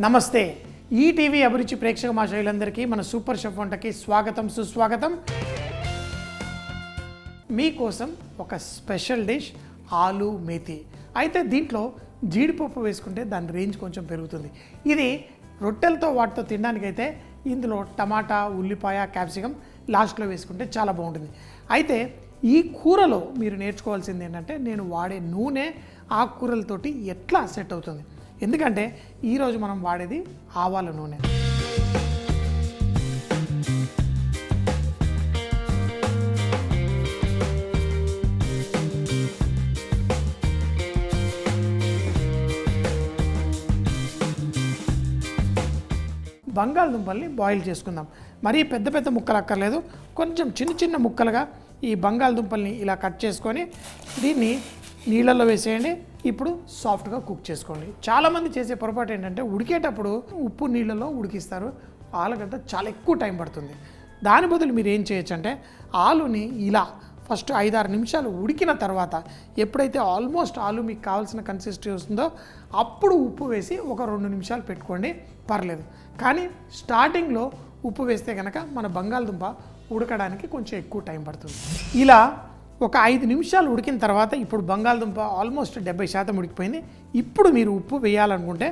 నమస్తే ఈటీవీ అభిరుచి ప్రేక్షక మాషయులందరికీ మన సూపర్ షెఫ్ వంటకి స్వాగతం సుస్వాగతం. మీకోసం ఒక స్పెషల్ డిష్ ఆలు మేతి. అయితే దీంట్లో జీడిపప్పు వేసుకుంటే దాని రేంజ్ కొంచెం పెరుగుతుంది. ఇది రొట్టెలతో వాటితో తినడానికైతే ఇందులో టమాటా, ఉల్లిపాయ, క్యాప్సికమ్ లాస్ట్లో వేసుకుంటే చాలా బాగుంటుంది. అయితే ఈ కూరలో మీరు నేర్చుకోవాల్సింది ఏంటంటే నేను వాడే నూనె ఆకుకూరలతోటి ఎట్లా సెట్ అవుతుంది. ఎందుకంటే ఈరోజు మనం వాడేది ఆవాల నూనె. బంగాళదుంపల్ని బాయిల్ చేసుకుందాం. మరీ పెద్ద పెద్ద ముక్కలు అక్కర్లేదు, కొంచెం చిన్న చిన్న ముక్కలుగా ఈ బంగాళదుంపల్ని ఇలా కట్ చేసుకొని దీన్ని నీళ్ళల్లో వేసేయండి. ఇప్పుడు సాఫ్ట్గా కుక్ చేసుకోండి. చాలామంది చేసే పొరపాటు ఏంటంటే ఉడికేటప్పుడు ఉప్పు నీళ్ళలో ఉడికిస్తారు. ఆలుగడ్డ చాలా ఎక్కువ టైం పడుతుంది. దాని బదులు మీరు ఏం చేయొచ్చు అంటే ఆలుని ఇలా ఫస్ట్ 5-6 నిమిషాలు ఉడికిన తర్వాత ఎప్పుడైతే ఆల్మోస్ట్ ఆలు మీకు కావాల్సిన కన్సిస్టెన్సీ వస్తుందో అప్పుడు ఉప్పు వేసి ఒక 2 నిమిషాలు పెట్టుకోండి, పర్లేదు. కానీ స్టార్టింగ్లో ఉప్పు వేస్తే కనుక మన బంగాళదుంప ఉడకడానికి కొంచెం ఎక్కువ టైం పడుతుంది. ఇలా ఒక 5 నిమిషాలు ఉడికిన తర్వాత ఇప్పుడు బంగాళదుంప ఆల్మోస్ట్ 70% ఉడికిపోయింది. ఇప్పుడు మీరు ఉప్పు వేయాలనుకుంటే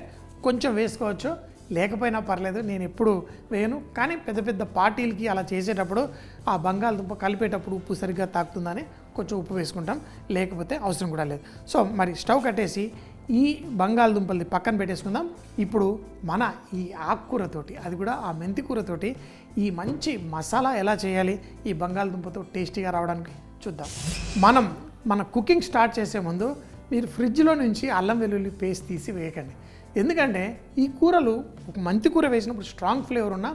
కొంచెం వేసుకోవచ్చు, లేకపోయినా పర్లేదు. నేను ఎప్పుడు వేయను, కానీ పెద్ద పెద్ద పార్టీలకి అలా చేసేటప్పుడు ఆ బంగాళదుంప కలిపేటప్పుడు ఉప్పు సరిగ్గా తాకుతుందని కొంచెం ఉప్పు వేసుకుంటాం, లేకపోతే అవసరం కూడా లేదు. సో మరి స్టవ్ కట్టేసి ఈ బంగాళదుంపల్ని పక్కన పెట్టేసుకుందాం. ఇప్పుడు మన ఈ ఆకుకూరతోటి, అది కూడా ఆ మెంతి కూరతోటి ఈ మంచి మసాలా ఎలా చేయాలి ఈ బంగాళదుంపతో టేస్టీగా రావడానికి చూద్దాం. మన కుకింగ్ స్టార్ట్ చేసే ముందు మీరు ఫ్రిడ్జ్లో నుంచి అల్లం వెల్లుల్లి పేస్ట్ తీసి వేయకండి. ఎందుకంటే ఈ కూరలు ఒక మెంతి కూర వేసినప్పుడు స్ట్రాంగ్ ఫ్లేవర్ ఉన్న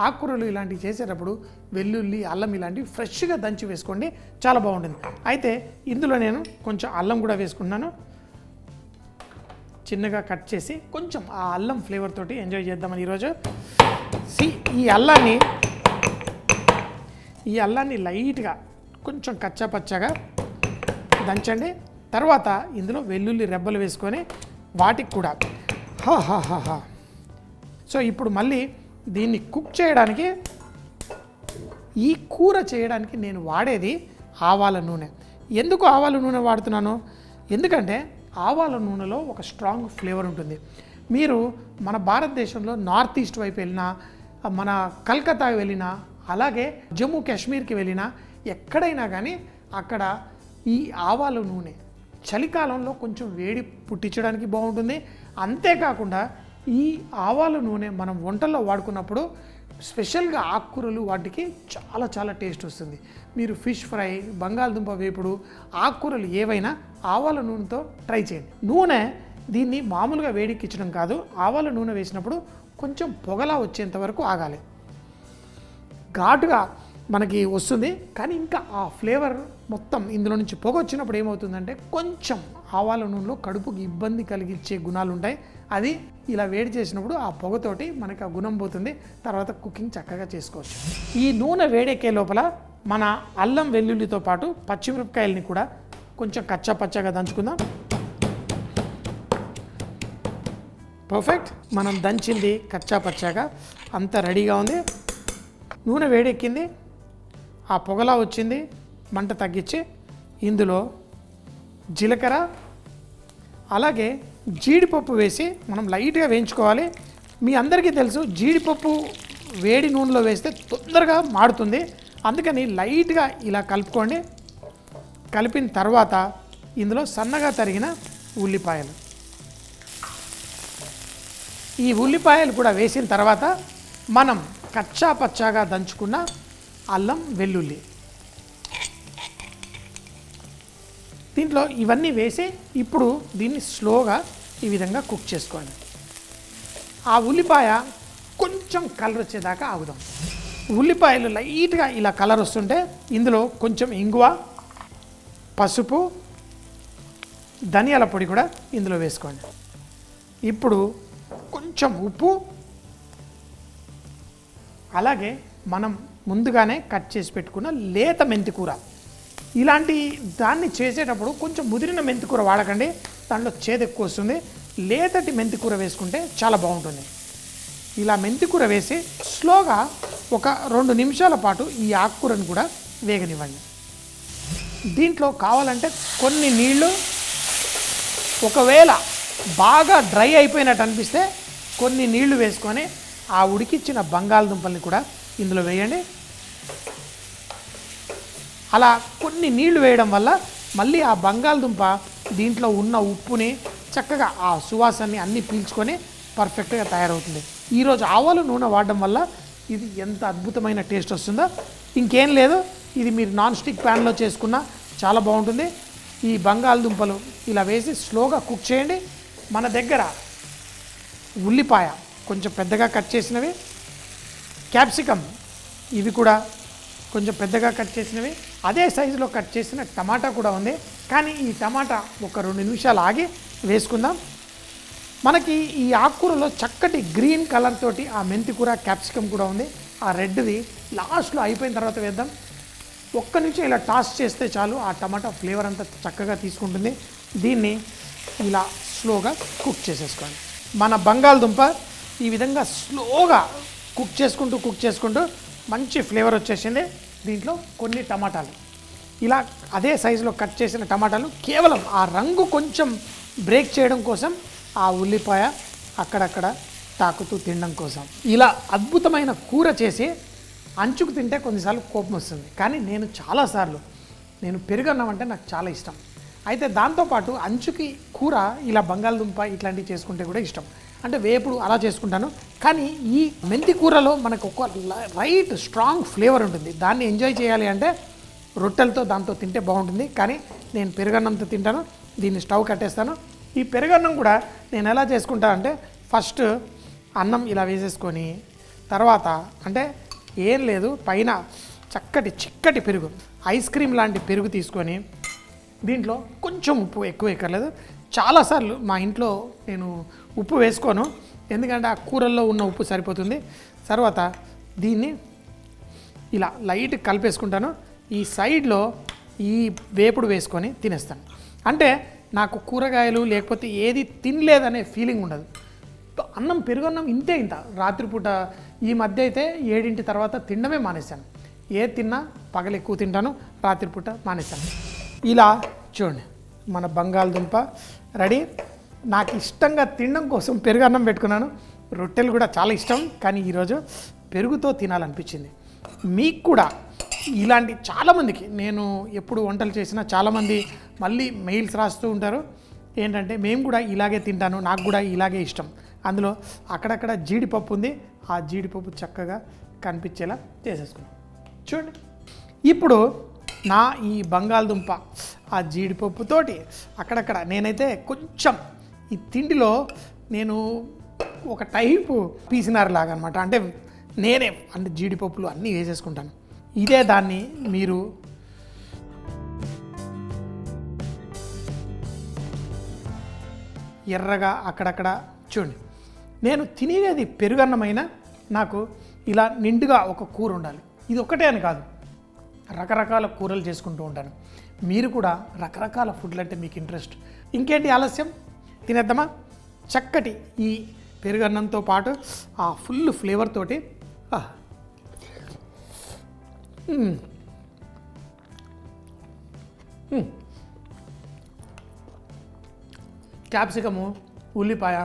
ఆకుకూరలు ఇలాంటివి చేసేటప్పుడు వెల్లుల్లి, అల్లం ఇలాంటివి ఫ్రెష్గా దంచి వేసుకోండి, చాలా బాగుంటుంది. అయితే ఇందులో నేను కొంచెం అల్లం కూడా వేసుకున్నాను. చిన్నగా కట్ చేసి కొంచెం ఆ అల్లం ఫ్లేవర్ తోటి ఎంజాయ్ చేద్దామని ఈరోజు. ఈ అల్లాన్ని లైట్గా కొంచెం కచ్చాపచ్చాగా దంచండి. తర్వాత ఇందులో వెల్లుల్లి రెబ్బలు వేసుకొని వాటికి కూడా సో ఇప్పుడు మళ్ళీ దీన్ని కుక్ చేయడానికి, ఈ కూర చేయడానికి నేను వాడేది ఆవాల నూనె. ఎందుకు ఆవాల నూనె వాడుతున్నాను? ఎందుకంటే ఆవాల నూనెలో ఒక స్ట్రాంగ్ ఫ్లేవర్ ఉంటుంది. మీరు మన భారతదేశంలో నార్త్ ఈస్ట్ వైపు వెళ్ళినా, మన కలకత్తాకి వెళ్ళినా, అలాగే జమ్మూ కాశ్మీర్కి వెళ్ళినా, ఎక్కడైనా కానీ అక్కడ ఈ ఆవాల నూనె చలికాలంలో కొంచెం వేడి పుట్టించడానికి బాగుంటుంది. అంతేకాకుండా ఈ ఆవాల నూనె మనం వంటల్లో వాడుకున్నప్పుడు స్పెషల్గా ఆకుకూరలు వాటికి చాలా చాలా టేస్ట్ వస్తుంది. మీరు ఫిష్ ఫ్రై, బంగాళదుంప వేపుడు, ఆకుకూరలు ఏవైనా ఆవాల నూనెతో ట్రై చేయండి. నూనె దీన్ని మామూలుగా వేడికిచ్చడం కాదు, ఆవాల నూనె వేసినప్పుడు కొంచెం పొగలా వచ్చేంత వరకు ఆగాలి. ఘాటుగా మనకి వస్తుంది, కానీ ఇంకా ఆ ఫ్లేవర్ మొత్తం ఇందులో నుంచి పొగ వచ్చినప్పుడు ఏమవుతుందంటే కొంచెం ఆవాల నూనెలో కడుపుకి ఇబ్బంది కలిగించే గుణాలు ఉంటాయి. అది ఇలా వేడి చేసినప్పుడు ఆ పొగతోటి మనకి ఆ గుణం పోతుంది. తర్వాత కుకింగ్ చక్కగా చేసుకోవచ్చు. ఈ నూనె వేడెక్కే లోపల మన అల్లం వెల్లుల్లితో పాటు పచ్చిమిరపకాయలని కూడా కొంచెం కచ్చాపచ్చాగా దంచుకుందాం. పర్ఫెక్ట్. మనం దంచింది కచ్చాపచ్చాగా అంతా రెడీగా ఉంది. నూనె వేడెక్కింది, ఆ పొగలా వచ్చింది. మంట తగ్గించి ఇందులో జీలకర్ర అలాగే జీడిపప్పు వేసి మనం లైట్గా వేయించుకోవాలి. మీ అందరికీ తెలుసు జీడిపప్పు వేడి నూనెలో వేస్తే తొందరగా మాడుతుంది, అందుకని లైట్గా ఇలా కలుపుకోండి. కలిపిన తర్వాత ఇందులో సన్నగా తరిగిన ఉల్లిపాయలు, ఈ ఉల్లిపాయలు కూడా వేసిన తర్వాత మనం కచ్చా పచ్చాగా దంచుకున్న అల్లం వెల్లుల్లి దీంట్లో ఇవన్నీ వేసి ఇప్పుడు దీన్ని స్లోగా ఈ విధంగా కుక్ చేసుకోండి. ఆ ఉల్లిపాయ కొంచెం కలర్ వచ్చేదాకా ఆగుదాం. ఉల్లిపాయలు లైట్గా ఇలా కలర్ వస్తుంటే ఇందులో కొంచెం ఇంగువ, పసుపు, ధనియాల పొడి కూడా ఇందులో వేసుకోండి. ఇప్పుడు కొంచెం ఉప్పు, అలాగే మనం ముందుగానే కట్ చేసి పెట్టుకున్న లేత మెంతి కూర. ఇలాంటి దాన్ని చేసేటప్పుడు కొంచెం ముదిరిన మెంతి కూర వాడకండి, దాంట్లో చేదు ఎక్కువ వస్తుంది. లేతటి మెంతి కూర వేసుకుంటే చాలా బాగుంటుంది. ఇలా మెంతి కూర వేసి స్లోగా ఒక 2 నిమిషాల పాటు ఈ ఆకుకూరను కూడా వేగనివ్వండి. దీంట్లో కావాలంటే కొన్ని నీళ్ళు, ఒకవేళ బాగా డ్రై అయిపోయినట్టు అనిపిస్తే కొన్ని నీళ్లు వేసుకొని ఆ ఉడికిచ్చిన బంగాళదుంపల్ని కూడా ఇందులో వేయండి. అలా కొన్ని నీళ్లు వేయడం వల్ల మళ్ళీ ఆ బంగాళదుంప దీంట్లో ఉన్న ఉప్పుని చక్కగా ఆ సువాసనని అన్నీ పీల్చుకొని పర్ఫెక్ట్గా తయారవుతుంది. ఈరోజు ఆవాలు నూనె వాడడం వల్ల ఇది ఎంత అద్భుతమైన టేస్ట్ వస్తుందో ఇంకేం లేదు. ఇది మీరు నాన్ స్టిక్ ప్యాన్లో చేసుకున్నా చాలా బాగుంటుంది. ఈ బంగాళదుంపలు ఇలా వేసి స్లోగా కుక్ చేయండి. మన దగ్గర ఉల్లిపాయ కొంచెం పెద్దగా కట్ చేసినవి, క్యాప్సికమ్ ఇవి కూడా కొంచెం పెద్దగా కట్ చేసినవి, అదే సైజులో కట్ చేసిన టమాటా కూడా ఉంది. కానీ ఈ టమాటా ఒక 2 నిమిషాలు ఆగి వేసుకుందాం. మనకి ఈ ఆకుకూరలో చక్కటి గ్రీన్ కలర్ తోటి ఆ మెంతి కూర, క్యాప్సికమ్ కూడా ఉంది. ఆ రెడ్ది లాస్ట్లో అయిపోయిన తర్వాత వేద్దాం. ఒక్క నిమిషం ఇలా టాస్ చేస్తే చాలు, ఆ టమాటా ఫ్లేవర్ అంతా చక్కగా తీసుకుంటుంది. దీన్ని ఇలా స్లోగా కుక్ చేసేసుకోండి. మన బంగాళదుంప ఈ విధంగా స్లోగా కుక్ చేసుకుంటూ మంచి ఫ్లేవర్ వచ్చేసింది. దీంట్లో కొన్ని టమాటాలు ఇలా అదే సైజులో కట్ చేసిన టమాటాలు, కేవలం ఆ రంగు కొంచెం బ్రేక్ చేయడం కోసం, ఆ ఉల్లిపాయ అక్కడక్కడ తాకుతూ తినడం కోసం ఇలా అద్భుతమైన కూర చేసి అంచుకు తింటే కొన్నిసార్లు కోపం వస్తుంది. కానీ నేను పెరుగన్నం అంటే నాకు చాలా ఇష్టం. అయితే దాంతోపాటు అంచుకి కూర ఇలా బంగాళదుంప ఇట్లాంటివి చేసుకుంటే కూడా ఇష్టం. అంటే వేపుడు అలా చేసుకుంటాను. కానీ ఈ మెంతి కూరలో మనకు ఒక రైట్ స్ట్రాంగ్ ఫ్లేవర్ ఉంటుంది. దాన్ని ఎంజాయ్ చేయాలి అంటే రొట్టెలతో దాంతో తింటే బాగుంటుంది. కానీ నేను పెరుగన్నంతో తింటాను. దీన్ని స్టవ్ కట్టేస్తాను. ఈ పెరుగన్నం కూడా నేను ఎలా చేసుకుంటా అంటే ఫస్ట్ అన్నం ఇలా వేసేసుకొని తర్వాత అంటే ఏం లేదు, పైన చిక్కటి పెరుగు, ఐస్ క్రీమ్ లాంటి పెరుగు తీసుకొని దీంట్లో కొంచెం ఉప్పు ఎక్కువ ఎక్కర్లేదు. చాలాసార్లు మా ఇంట్లో నేను ఉప్పు వేసుకోను, ఎందుకంటే ఆ కూరల్లో ఉన్న ఉప్పు సరిపోతుంది. తర్వాత దీన్ని ఇలా లైట్ కలిపేసుకుంటాను. ఈ సైడ్లో ఈ వేపుడు వేసుకొని తినేస్తాను. అంటే నాకు కూరగాయలు లేకపోతే ఏది తినలేదనే ఫీలింగ్ ఉండదు. పెరుగన్నం ఇంత రాత్రిపూట ఈ మధ్య అయితే 7 తర్వాత తినడమే మానేశాను. ఏది తిన్నా పగలు ఎక్కువ తింటాను, రాత్రిపూట మానేశాను. ఇలా చూడండి, మన బంగాళదుంప రెడీ. నాకు ఇష్టంగా తినడం కోసం పెరుగన్నం పెట్టుకున్నాను. రొట్టెలు కూడా చాలా ఇష్టం, కానీ ఈరోజు పెరుగుతో తినాలనిపించింది. మీకు కూడా ఇలాంటి చాలామందికి నేను ఎప్పుడు వంటలు చేసినా చాలామంది మళ్ళీ మెయిల్స్ రాస్తూ ఉంటారు. ఏంటంటే మేము కూడా ఇలాగే తింటాను, నాకు కూడా ఇలాగే ఇష్టం. అందులో అక్కడక్కడ జీడిపప్పు ఉంది, ఆ జీడిపప్పు చక్కగా కనిపించేలా చేసేసుకున్నాం. చూడండి, ఇప్పుడు నా ఈ బంగాళదుంప ఆ జీడిపప్పుతోటి అక్కడక్కడ నేనైతే కొంచెం ఈ తిండిలో నేను ఒక టైపు పీసినారులాగా అనమాట. అంటే నేనే జీడిపప్పులు అన్నీ వేసేసుకుంటాను. ఇదే దాన్ని మీరు ఎర్రగా అక్కడక్కడ చూడండి. నేను తినేది పెరుగన్నమైనా నాకు ఇలా నిండుగా ఒక కూర ఉండాలి. ఇది ఒక్కటే అని కాదు, రకరకాల కూరలు చేసుకుంటూ ఉంటాను. మీరు కూడా రకరకాల ఫుడ్లు అంటే మీకు ఇంట్రెస్ట్. ఇంకేంటి ఆలస్యం, తినేద్దామా? చక్కటి ఈ పెరుగన్నంతో పాటు ఆ ఫుల్ ఫ్లేవర్ తోటి క్యాప్సికము, ఉల్లిపాయ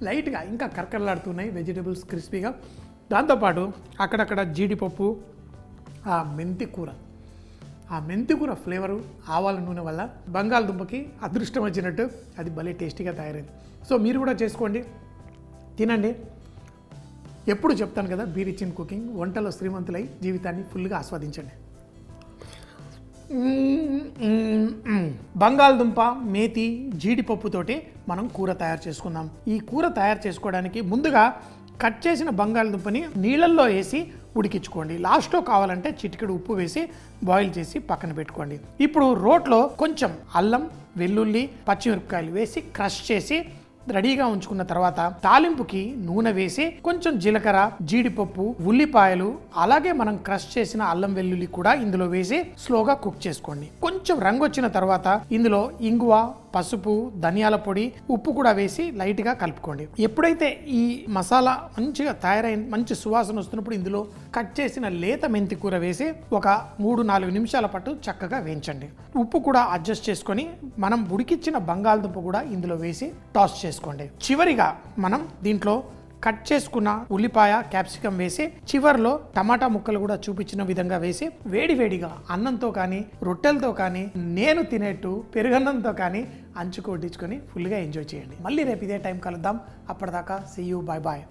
లైట్గా ఇంకా కరకరలాడుతున్నాయి, వెజిటేబుల్స్ క్రిస్పీగా. దాంతోపాటు అక్కడక్కడ జీడిపప్పు, ఆ మెంతి కూర ఫ్లేవరు, ఆవాల నూనె వల్ల బంగాళదుంపకి అదృష్టం వచ్చినట్టు అది భలే టేస్టీగా తయారైంది. సో మీరు కూడా చేసుకోండి, తినండి. ఎప్పుడు చెప్తాను కదా, బీ రిచ్ ఇన్ కుకింగ్. వంటలో శ్రీమంతులై జీవితాన్ని ఫుల్గా ఆస్వాదించండి. బంగాళదుంప, మేతి, జీడిపప్పుతోటి మనం కూర తయారు చేసుకుందాం. ఈ కూర తయారు చేసుకోవడానికి ముందుగా కట్ చేసిన బంగాళదుంపని నీళ్ళల్లో వేసి ఉడికించుకోండి. లాస్ట్లో కావాలంటే చిటికెడు ఉప్పు వేసి బాయిల్ చేసి పక్కన పెట్టుకోండి. ఇప్పుడు రోట్లో కొంచెం అల్లం, వెల్లుల్లి, పచ్చిమిరపకాయలు వేసి క్రష్ చేసి రెడీగా ఉంచుకున్న తర్వాత తాలింపుకి నూనె వేసి కొంచెం జీలకర్ర, జీడిపప్పు, ఉల్లిపాయలు, అలాగే మనం క్రష్ చేసిన అల్లం వెల్లుల్లి కూడా ఇందులో వేసి స్లోగా కుక్ చేసుకోండి. కొంచెం రంగు వచ్చిన తర్వాత ఇందులో ఇంగువ, పసుపు, ధనియాల పొడి, ఉప్పు కూడా వేసి లైట్ గా కలుపుకోండి. ఎప్పుడైతే ఈ మసాలా మంచిగా తయారైన మంచి సువాసన వస్తున్నప్పుడు ఇందులో కట్ చేసిన లేత మెంతి కూర వేసి ఒక 3-4 నిమిషాల పాటు చక్కగా వేయించండి. ఉప్పు కూడా అడ్జస్ట్ చేసుకొని మనం ఉడికిచ్చిన బంగాళదుంప కూడా ఇందులో వేసి టాస్ చేసుకోండి. చివరిగా మనం దీంట్లో కట్ చేసుకున్న ఉల్లిపాయ, క్యాప్సికం వేసి చివర్లో టమాటా ముక్కలు కూడా చూపించిన విధంగా వేసి వేడివేడిగా అన్నంతో కానీ, రొట్టెలతో కానీ, నేను తినేట్టు పెరుగన్నంతో కానీ అంచుకు వడ్డించుకొని ఫుల్గా ఎంజాయ్ చేయండి. మళ్ళీ రేపు ఇదే టైం కలుద్దాం. అప్పటిదాకా సీ యూ, బాయ్ బాయ్.